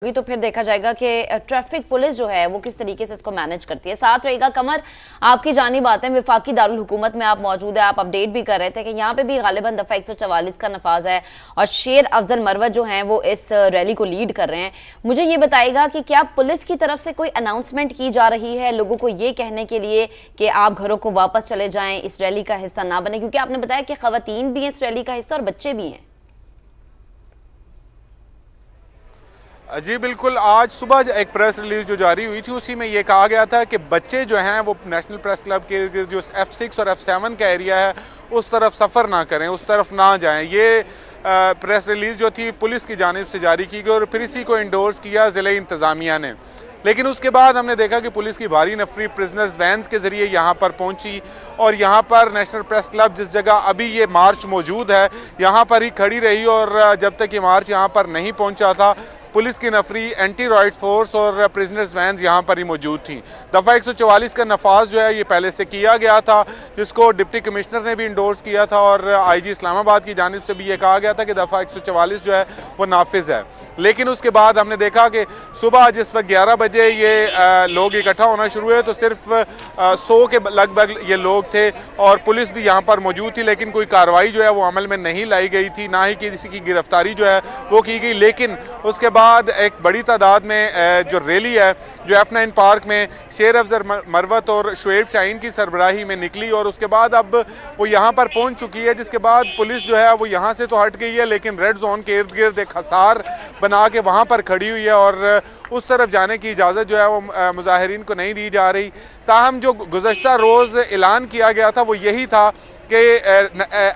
तो फिर देखा जाएगा कि ट्रैफिक पुलिस जो है वो किस तरीके से इसको मैनेज करती है। साथ रहेगा कमर, आपकी जानी बातें, विफाकी दारुल हुकूमत में आप मौजूद है, आप अपडेट भी कर रहे थे कि यहाँ पे भी गालिबन दफा 144 का नफाज है और शेर अफजल मरवत जो हैं वो इस रैली को लीड कर रहे हैं। मुझे ये बताइएगा कि क्या पुलिस की तरफ से कोई अनाउंसमेंट की जा रही है लोगों को ये कहने के लिए कि आप घरों को वापस चले जाएं, इस रैली का हिस्सा ना बने, क्योंकि आपने बताया कि खवातीन भी हैं इस रैली का हिस्सा और बच्चे भी हैं। जी बिल्कुल, आज सुबह एक प्रेस रिलीज जो जारी हुई थी उसी में ये कहा गया था कि बच्चे जो हैं वो नेशनल प्रेस क्लब के जो F6 और F7 का एरिया है उस तरफ सफ़र ना करें, उस तरफ ना जाएं। ये प्रेस रिलीज जो थी पुलिस की जानिब से जारी की गई और फिर इसी को इंडोर्स किया ज़िले इंतज़ामिया ने। लेकिन उसके बाद हमने देखा कि पुलिस की भारी नफरी प्रिजनर्स वैन्स के ज़रिए यहाँ पर पहुँची और यहाँ पर नेशनल प्रेस क्लब जिस जगह अभी ये मार्च मौजूद है यहाँ पर ही खड़ी रही और जब तक ये मार्च यहाँ पर नहीं पहुँचा था पुलिस की नफरी, एंटी राइट्स फोर्स और प्रिजनर्स वैन्स यहाँ पर ही मौजूद थी। दफ़ा 144 का नफाज जो है ये पहले से किया गया था, जिसको डिप्टी कमिश्नर ने भी इंडोर्स किया था और IG इस्लामाबाद की जानिब से भी ये कहा गया था कि दफ़ा 144 जो है वो नाफिज है। लेकिन उसके बाद हमने देखा कि सुबह जिस वक्त 11 बजे ये लोग इकट्ठा होना शुरू हुए तो सिर्फ 100 के लगभग ये लोग थे और पुलिस भी यहाँ पर मौजूद थी, लेकिन कोई कार्रवाई जो है वो अमल में नहीं लाई गई थी, ना ही किसी की गिरफ्तारी जो है वो की गई। लेकिन उसके बाद एक बड़ी तादाद में जो रैली है जो F9 पार्क में शेर अफजल मरवत और शुएब शाहीन की सरबराही में निकली और उसके बाद अब वो यहाँ पर पहुँच चुकी है, जिसके बाद पुलिस जो है वो यहाँ से तो हट गई है लेकिन रेड जोन के इर्द गिर्द एक हसार बना के वहाँ पर खड़ी हुई है और उस तरफ जाने की इजाज़त जो है वो मुजाहिरीन को नहीं दी जा रही। ताहम जो गुज़श्ता रोज़ ऐलान किया गया था वो यही था कि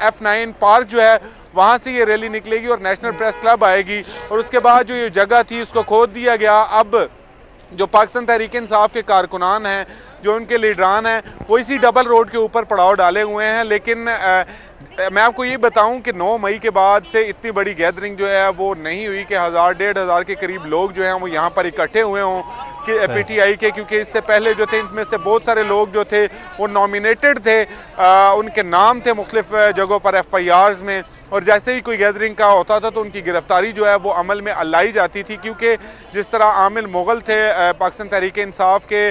F9 पार्क जो है वहाँ से ये रैली निकलेगी और नेशनल प्रेस क्लब आएगी और उसके बाद जो ये जगह थी उसको खोद दिया गया। अब जो पाकिस्तान तहरीक इंसाफ के कारकुनान हैं, जो उनके लीडरान हैं, वो इसी डबल रोड के ऊपर पड़ाव डाले हुए हैं। लेकिन मैं आपको ये बताऊं कि 9 मई के बाद से इतनी बड़ी गैदरिंग जो है वो नहीं हुई कि 1000-1500 के करीब लोग जो हैं वो यहाँ पर इकट्ठे हुए हों कि PTI के, क्योंकि इससे पहले जो थे इनमें से बहुत सारे लोग जो थे वो नॉमिनेटेड थे, उनके नाम थे मुख्तलिफ जगहों पर FIRs में और जैसे ही कोई गैदरिंग का होता था तो उनकी गिरफ्तारी जो है वो अमल में लाई जाती थी। क्योंकि जिस तरह आमिर मुगल थे पाकिस्तान तहरीक इंसाफ के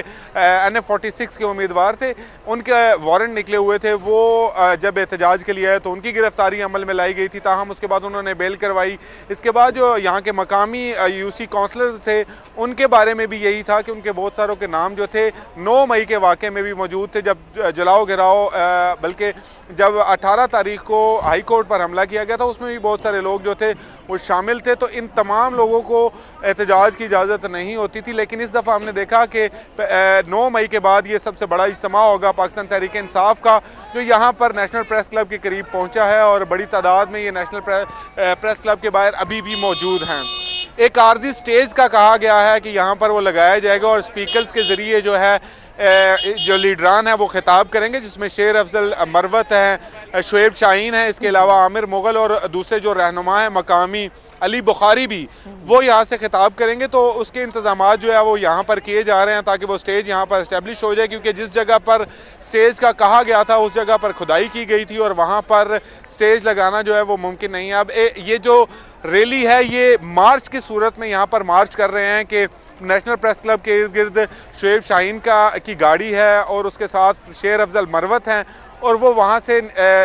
NF46 के उम्मीदवार थे, उनके वारंट निकले हुए थे, वो जब एहतजाज के लिए आए तो उनकी गिरफ्तारी अमल में लाई गई थी। ताहम उसके बाद उन्होंने बेल करवाई। इसके बाद जो यहाँ के मकामी UC काउंसलर्स थे उनके बारे में भी यही था कि उनके बहुत सारों के नाम जो थे 9 मई के वाक़े में भी मौजूद थे, जब जलाओ गिराओ बल्कि जब 18 तारीख को हाई कोर्ट पर हमला किया गया था उसमें भी बहुत सारे लोग जो थे वो शामिल थे। तो इन तमाम लोगों को एहतजाज की इजाज़त नहीं होती थी, लेकिन इस दफ़ा हमने देखा कि 9 मई के बाद ये सबसे बड़ा इज्तिमा होगा पाकिस्तान तहरीक इंसाफ का, जो यहाँ पर नेशनल प्रेस क्लब के करीब पहुँचा है और बड़ी तादाद में ये नेशनल प्रेस क्लब के बाहर अभी भी मौजूद हैं। एक आर्जी स्टेज का कहा गया है कि यहाँ पर वो लगाया जाएगा और स्पीकर्स के ज़रिए जो है जो लीडरान है वो खिताब करेंगे, जिसमें शेर अफजल मरवत है, शुएब शाहीन है, इसके अलावा आमिर मुगल और दूसरे जो रहनुमा है मकामी अली बुखारी भी वो यहाँ से खिताब करेंगे। तो उसके इंतजाम जो है वो यहाँ पर किए जा रहे हैं ताकि वो स्टेज यहाँ पर इस्टेब्लिश हो जाए, क्योंकि जिस जगह पर स्टेज का कहा गया था उस जगह पर खुदाई की गई थी और वहाँ पर स्टेज लगाना जो है वो मुमकिन नहीं है। अब ये जो रैली है ये मार्च की सूरत में यहाँ पर मार्च कर रहे हैं कि नेशनल प्रेस क्लब के इर्द गिर्द शुएब शाहीन की गाड़ी है और उसके साथ शेर अफजल मरवत हैं और वो वहाँ से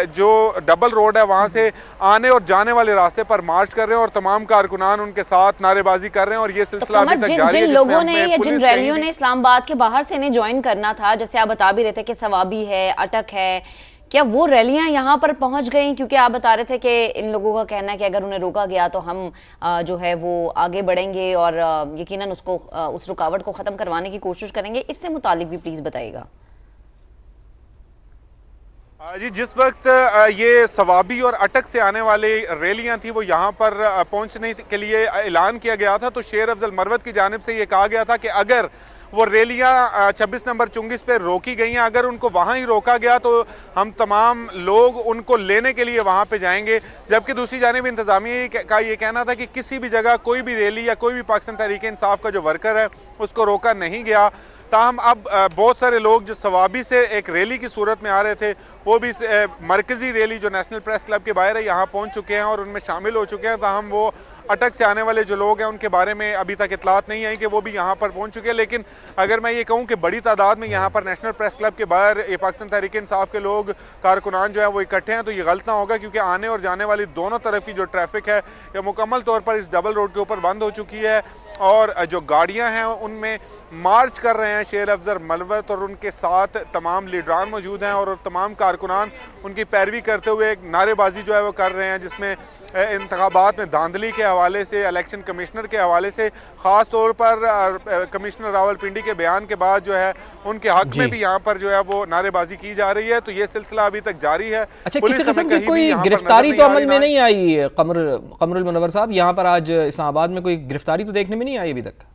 जो डबल रोड है वहाँ से आने और जाने वाले रास्ते पर मार्च कर रहे हैं और तमाम कारकुनान उनके साथ नारेबाजी कर रहे हैं और ये सिलसिला अभी तक जारी है। जिन लोगों ने या जिन रैलियों ने इस्लामाबाद के बाहर से इन्हें ज्वाइन करना था, जैसे आप बता भी रहे थे कि सवाबी है, अटक है, क्या वो रैलियां यहाँ पर पहुंच गई? क्योंकि आप बता रहे थे कि इन लोगों का कहना है कि अगर उन्हें रोका गया तो हम जो है वो आगे बढ़ेंगे और यकीनन उसको उस रुकावट को ख़त्म करवाने की कोशिश करेंगे। इससे मुतालिक भी प्लीज़ बताइएगा। जी, जिस वक्त ये सवाबी और अटक से आने वाली रैलियां थी वो यहाँ पर पहुँचने के लिए ऐलान किया गया था तो शेर अफजल मरवत की जानिब से ये कहा गया था कि अगर वो रैलियां 26 नंबर चुंगिस पे रोकी गई हैं, अगर उनको वहाँ ही रोका गया तो हम तमाम लोग उनको लेने के लिए वहाँ पे जाएंगे। जबकि दूसरी जानिब इंतज़ामिया का ये कहना था कि किसी भी जगह कोई भी रैली या कोई भी पाकिस्तान तहरीक इंसाफ का जो वर्कर है उसको रोका नहीं गया। ताहम अब बहुत सारे लोग जो सवाबी से एक रैली की सूरत में आ रहे थे वो भी मरकज़ी रैली जो नेशनल प्रेस क्लब के बाहर है यहाँ पहुँच चुके हैं और उनमें शामिल हो चुके हैं। ताहम वो अटक से आने वाले जो लोग हैं उनके बारे में अभी तक इतलात नहीं आई कि वो भी यहाँ पर पहुँच चुके हैं। लेकिन अगर मैं ये कहूँ कि बड़ी तादाद में यहाँ पर नेशनल प्रेस क्लब के बाहर ये पाकिस्तान तहरीक इंसाफ के लोग कारकुनान जो है वो इकट्ठे हैं, तो ये गलत ना होगा, क्योंकि आने और जाने वाली दोनों तरफ की जो ट्रैफिक है ये मुकम्मल तौर पर इस डबल रोड के ऊपर बंद हो चुकी है। और जो गाड़ियां हैं उनमें मार्च कर रहे हैं शेर अफजल मलवत, और उनके साथ तमाम लीडरान मौजूद हैं और तमाम कारकुनान उनकी पैरवी करते हुए एक नारेबाजी जो है वो कर रहे हैं, जिसमें इंतखाबात में धांधली के हवाले से, इलेक्शन कमिश्नर के हवाले से, ख़ास तौर पर कमिश्नर रावलपिंडी के बयान के बाद जो है उनके हक में भी यहाँ पर जो है वो नारेबाजी की जा रही है। तो ये सिलसिला अभी तक जारी है। अच्छा, किसी किस्म की कोई गिरफ्तारी तो अमल में नहीं आई कमरुल मुनव्वर साहब? यहाँ पर आज इस्लामाबाद में कोई गिरफ्तारी तो देखने में नहीं आई अभी तक?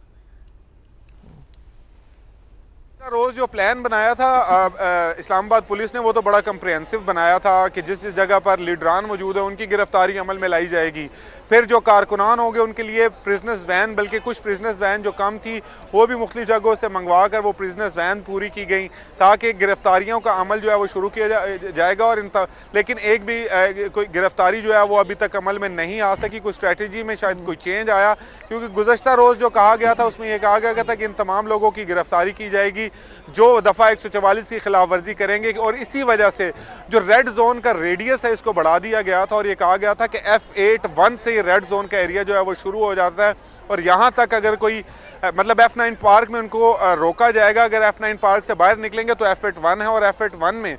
रोज जो प्लान बनाया था इस्लामाबाद पुलिस ने वो तो बड़ा कंप्रिहेंसिव बनाया था कि जिस जगह पर लीडरान मौजूद है उनकी गिरफ्तारी अमल में लाई जाएगी। फिर जो कारकुनान होंगे उनके लिए प्रिजनर्स वैन, बल्कि कुछ प्रिजनर्स वैन जो कम थी वो भी मुख्तलिफ जगहों से मंगवा कर वो प्रिजनर्स वैन पूरी की गई, ताकि गिरफ्तारियों का अमल जो है वो शुरू किया जाएगा। और लेकिन एक भी कोई गिरफ्तारी जो है वो अभी तक अमल में नहीं आ सकी। कोई स्ट्रेटजी में शायद कोई चेंज आया, क्योंकि गुज़श्ता रोज़ जो कहा गया था उसमें यह कहा गया था कि इन तमाम लोगों की गिरफ्तारी की जाएगी जो दफ़ा 144 की खिलाफ वर्जी करेंगे। और इसी वजह से जो रेड जोन का रेडियस है इसको बढ़ा दिया गया था, और ये कहा गया था कि F8-1 से रेड जोन का एरिया जो है वो शुरू हो जाता है, और यहाँ तक अगर कोई मतलब F9 पार्क में उनको रोका जाएगा। अगर F9 पार्क से बाहर निकलेंगे तो F8-1 है, और F8-1 में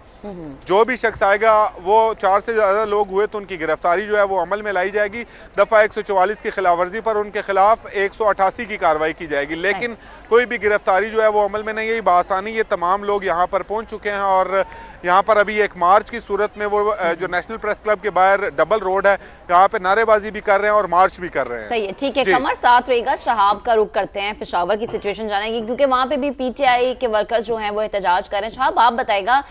जो भी शख्स आएगा वो 4 से ज़्यादा लोग हुए तो उनकी गिरफ्तारी जो है वो अमल में लाई जाएगी। दफ़ा 144 की खिलाफ वर्जी पर उनके खिलाफ 188 की कार्रवाई की जाएगी। लेकिन कोई भी गिरफ्तारी जो है वो अमल में नहीं है। बासानी ये तमाम लोग यहाँ पर पहुँच चुके हैं, और यहाँ पर अभी एक मार्च की सूरत में वो जो नेशनल प्रेस क्लब के बाहर डबल रोड है यहाँ पे नारेबाजी भी कर रहे हैं और मार्च भी कर रहे हैं। सही है, ठीक है कमर, साथ रहेगा। शहाब का रुख करते हैं, पेशावर की सिचुएशन जानेंगे क्योंकि वहां पे भी पीटीआई के वर्कर्स जो हैं वो एहतजाज कर रहे हैं। शहाब, आप बताएगा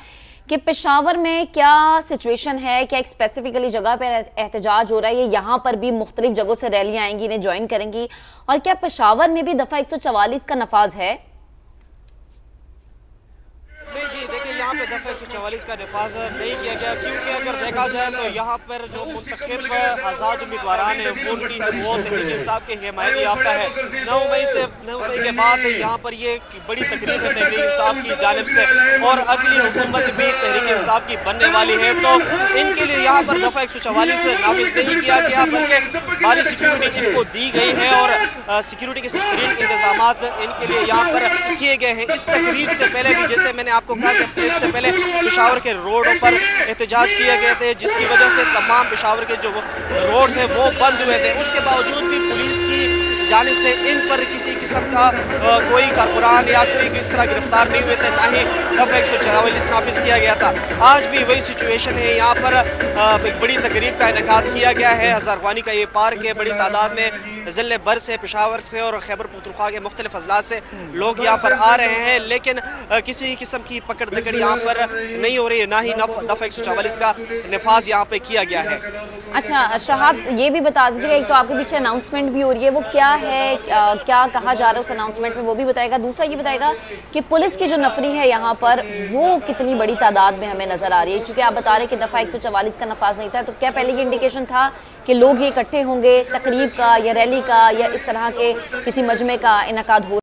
कि पेशावर में क्या सिचुएशन है, क्या एक स्पेसिफिकली जगह पे एहतजाज हो रहा है, ये यहाँ पर भी मुख्तलिफ जगहों से रैलियां आएंगी, इन्हें ज्वाइन करेंगी, और क्या पेशावर में भी दफा 144 का नफाज है? नहीं जी, देखिए यहाँ पे दफ़ा 144 का नफाज नहीं किया गया, क्योंकि अगर देखा जाए तो यहाँ पर जो मुंतखब आज़ाद उम्मीदवारान है वो तहरीक इंसाफ के हिमायत याफ्ता है। 9 मई के बाद यहाँ पर ये बड़ी तकरीब है तहरीक इंसाफ की जानिब से, और अगली हुकूमत भी तहरीक इंसाफ की बनने वाली है। तो इनके लिए यहाँ पर दफ़ा 144 नाफिज नहीं किया गया, बल्कि भारी सिक्योरिटी इनको दी गई है और सिक्योरिटी के बेहतरीन इंतजाम इनके लिए यहाँ पर किए गए हैं। इस तकरीब से पहले भी जैसे मैंने आपको कहा कि इससे पहले पेशावर के रोडों पर एहतजाज किए गए थे, जिसकी वजह से तमाम पेशावर के जो रोड्स हैं वो बंद हुए थे। उसके बावजूद भी पुलिस की जानिब से इन पर किसी किस्म का कोई कारकुनान या कोई इस तरह गिरफ्तार नहीं हुए थे, ना ही दफ़ा 144 नाफिज किया गया था। आज भी वही सिचुएशन है। यहाँ पर एक बड़ी तकरीब का इनेकाद किया गया है। हज़ारवानी का ये पार्क है, बड़ी तादाद में ज़िले भर से, पेशावर से और खैबर पख्तूनख्वा के मुख्तलिफ अजलात से लोग यहाँ पर आ रहे हैं, लेकिन किसी किस्म की पकड़ दकड़ यहाँ पर नहीं हो रही है, ना ही दफ़ा 144 का नफाज यहाँ पे किया गया है। अच्छा शहाब, ये भी बता दीजिएगा, एक तो आपके पीछे अनाउंसमेंट भी हो रही है, वो क्या है, क्या कहा जा रहा है उस अनाउंसमेंट में, वो भी बताएगा। दूसरा ये बताएगा कि पुलिस की जो नफरी है यहाँ पर वो कितनी बड़ी तादाद में हमें नजर आ रही है, क्योंकि आप बता रहे हैं कि दफ़ा 144 का नफाज नहीं था, तो क्या पहले ये इंडिकेशन था कि लोग ये इकट्ठे होंगे तकरीब का या रैली का या इस तरह के किसी मजमे का इनेकाद हो